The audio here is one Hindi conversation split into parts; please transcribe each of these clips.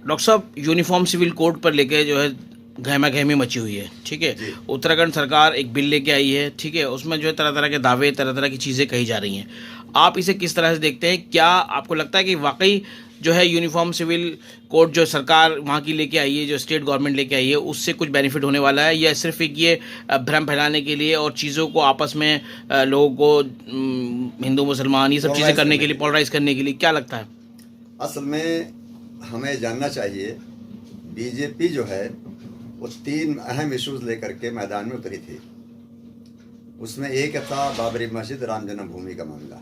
डॉक्टर साहब, यूनिफॉर्म सिविल कोड पर लेके जो है गहमा गहमी मची हुई है, ठीक है। जी। उत्तराखंड सरकार एक बिल लेके आई है, ठीक है। उसमें जो है तरह तरह के दावे, तरह तरह की चीज़ें कही जा रही हैं। आप इसे किस तरह से देखते हैं? क्या आपको लगता है कि वाकई जो है यूनिफॉर्म सिविल कोड जो सरकार वहाँ की लेके आई है, जो स्टेट गवर्नमेंट लेके आई है, उससे कुछ बेनिफिट होने वाला है, या सिर्फ एक ये भ्रम फैलाने के लिए और चीज़ों को आपस में लोगों को हिंदू मुसलमान ये सब चीज़ें पोलराइज करने करने के के लिए, लिए पोलराइज करने के लिए, क्या लगता है? असल में हमें जानना चाहिए, बीजेपी जो है वो 3 अहम इश्यूज लेकर के मैदान में उतरी थी। उसमें एक था बाबरी मस्जिद राम जन्मभूमि का मामला,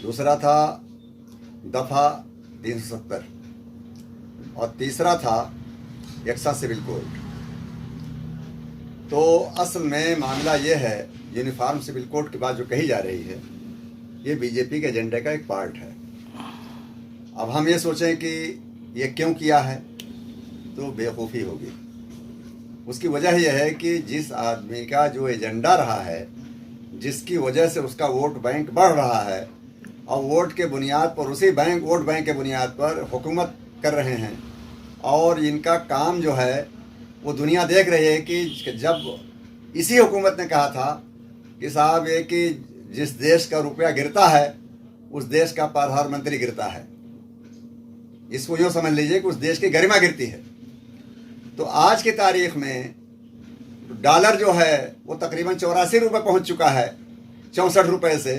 दूसरा था दफ़ा 370 और तीसरा था एक्सा सिविल कोड। तो असल में मामला ये है, यूनिफॉर्म सिविल कोड की बात जो कही जा रही है, ये बीजेपी के एजेंडे का एक पार्ट है। अब हम ये सोचें कि ये क्यों किया है तो बेवकूफ़ी होगी। उसकी वजह यह है कि जिस आदमी का जो एजेंडा रहा है, जिसकी वजह से उसका वोट बैंक बढ़ रहा है, और वोट के बुनियाद पर उसी वोट बैंक के बुनियाद पर हुकूमत कर रहे हैं, और इनका काम जो है वो दुनिया देख रही है कि जब इसी हुकूमत ने कहा था कि साहब ये कि जिस देश का रुपया गिरता है उस देश का प्रधानमंत्री गिरता है, इसको यूँ समझ लीजिए कि उस देश की गरिमा गिरती है। तो आज की तारीख में डॉलर जो है वो तकरीबन 84 रुपये पहुँच चुका है 64 रुपये से।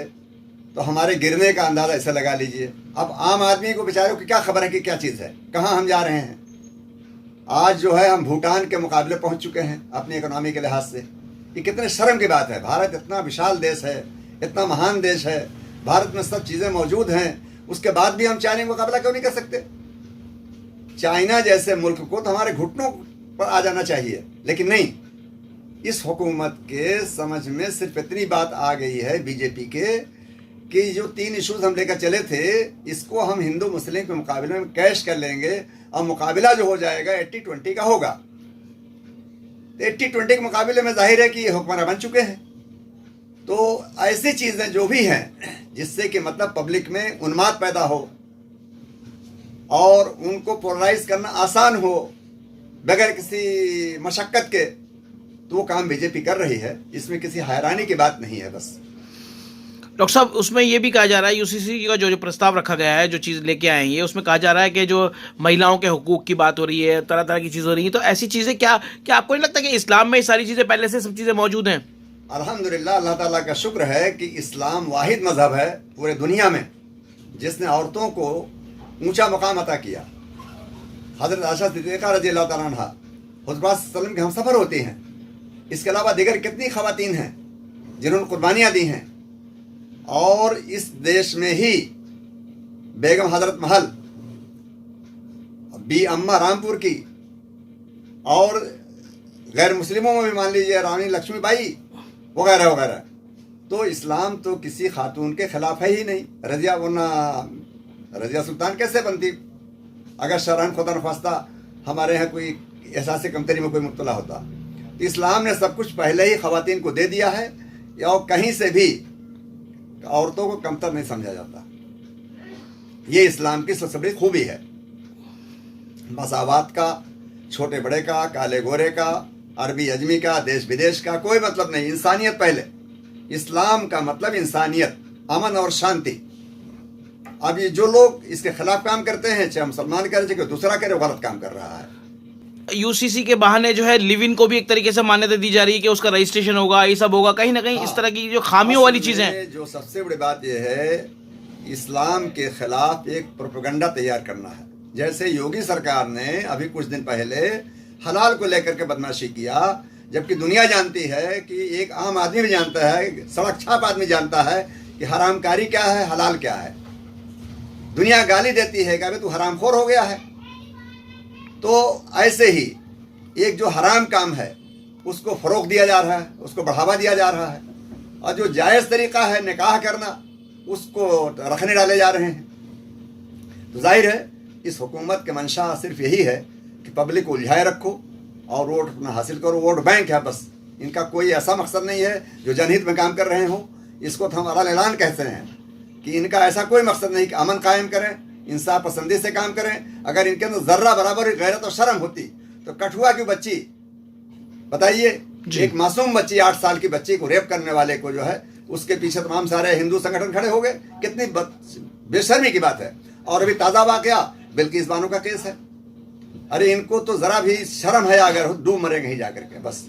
तो हमारे गिरने का अंदाज़ा ऐसे लगा लीजिए। अब आम आदमी को बेचारों की क्या खबर है कि क्या चीज़ है, कहाँ हम जा रहे हैं। आज जो है हम भूटान के मुकाबले पहुँच चुके हैं अपनी इकोनॉमी के लिहाज से। ये कितने शर्म की बात है। भारत इतना विशाल देश है, इतना महान देश है, भारत में सब चीज़ें मौजूद हैं, उसके बाद भी हम चाइना का मुकाबला क्यों नहीं कर सकते। चाइना जैसे मुल्क को तो हमारे घुटनों पर आ जाना चाहिए, लेकिन नहीं। इस हुकूमत के समझ में सिर्फ इतनी बात आ गई है बीजेपी के कि जो 3 इश्यूज हम लेकर चले थे, इसको हम हिंदू मुस्लिम के मुकाबले में कैश कर लेंगे, और मुकाबला जो हो जाएगा 80-20 का होगा। 80-20 के मुकाबले में जाहिर है कि ये हुक्मरान बन चुके हैं। तो ऐसी चीज़ें जो भी हैं जिससे कि मतलब पब्लिक में उन्माद पैदा हो और उनको पोलराइज करना आसान हो बगैर किसी मशक्क़त के, तो वो काम बीजेपी कर रही है। इसमें किसी हैरानी की बात नहीं है। बस डॉक्टर साहब, उसमें ये भी कहा जा रहा है, यूसीसी का जो प्रस्ताव रखा गया है, जो चीज़ लेके आए हैं, उसमें कहा जा रहा है कि जो महिलाओं के हुकूक की बात हो रही है, तरह तरह की चीज़ हो रही है। तो ऐसी चीज़ें क्या क्या आपको नहीं लगता कि इस्लाम में ये सारी चीज़ें पहले से सब चीज़ें मौजूद हैं? अल्हम्दुलिल्लाह, अल्लाह ताला का शुक्र है कि इस्लाम वाहिद मज़हब है पूरे दुनिया में जिसने औरतों को ऊंचा मुकाम अता किया। हज़रत आयशा सिद्दीक़ा रज़ी अल्लाह ताला अन्हा हुज़ूर पाक सल्लल्लाहु अलैहि वसल्लम के हमसफ़र होती हैं। इसके अलावा दीगर कितनी ख़वातीन हैं जिन्होंने कुर्बानियाँ दी हैं। और इस देश में ही बेगम हज़रत महल, बी अम्मा रामपुर की, और गैर मुस्लिमों में भी मान लीजिए रानी लक्ष्मीबाई वगैरह वगैरह। तो इस्लाम तो किसी खातून के खिलाफ है ही नहीं। रजिया, वरना रजिया सुल्तान कैसे बनती अगर शरअन खुदा नख्वास्ता हमारे यहाँ कोई एहसास कमतरी में कोई मुब्तला होता। तो इस्लाम ने सब कुछ पहले ही ख़वातीन को दे दिया है, और कहीं से भी औरतों को कमतर नहीं समझा जाता। ये इस्लाम की सबसे बड़ी खूबी है। मसावात का, छोटे बड़े का, काले गोरे का, अरबी अजमी का, देश विदेश का कोई मतलब नहीं। इंसानियत पहले। इस्लाम का मतलब इंसानियत, अमन और शांति। अब ये जो लोग इसके खिलाफ काम करते हैं, चाहे मुसलमान करे चाहे दूसरा करे, वो गलत काम कर रहा है। यूसीसी के बहाने जो है लिव इन को भी एक तरीके से मान्यता दी जा रही है कि उसका रजिस्ट्रेशन होगा, ये सब होगा। कहीं ना कहीं इस तरह की जो खामियों वाली चीज़ें हैं। जो सबसे बड़ी बात यह है, इस्लाम के खिलाफ एक प्रोपेगेंडा तैयार करना है। जैसे योगी सरकार ने अभी कुछ दिन पहले हलाल को लेकर के बदमाशी किया, जबकि दुनिया जानती है कि एक आम आदमी भी जानता है, सड़क छाप आदमी जानता है कि हरामकारी क्या है, हलाल क्या है। दुनिया गाली देती है कि अबे तू हरामखोर हो गया है। तो ऐसे ही एक जो हराम काम है उसको फ़रोग़ दिया जा रहा है, उसको बढ़ावा दिया जा रहा है, और जो जायज़ तरीक़ा है निकाह करना उसको रखने डाले जा रहे हैं। तो जाहिर है इस हुकूमत के मंशा सिर्फ यही है कि पब्लिक को उलझाए रखो और वोट अपना हासिल करो। वोट बैंक है बस। इनका कोई ऐसा मकसद नहीं है जो जनहित में काम कर रहे हों। इसको तो हम अलान ऐलान कहते हैं कि इनका ऐसा कोई मकसद नहीं कि अमन कायम करें इंसाफ पसंदी से काम करें। अगर इनके अंदर जर्रा बराबर गैरत और शर्म होती तो कठुआ की बच्ची, बताइए, एक मासूम बच्ची 8 साल की बच्ची को रेप करने वाले को जो है उसके पीछे तमाम सारे हिंदू संगठन खड़े हो गए। कितनी बेशर्मी की बात है। और अभी ताज़ा वाकया बिल्किस बानो का केस है। अरे इनको तो जरा भी शर्म है, अगर डूब मरेंगे ही जाकर के बस।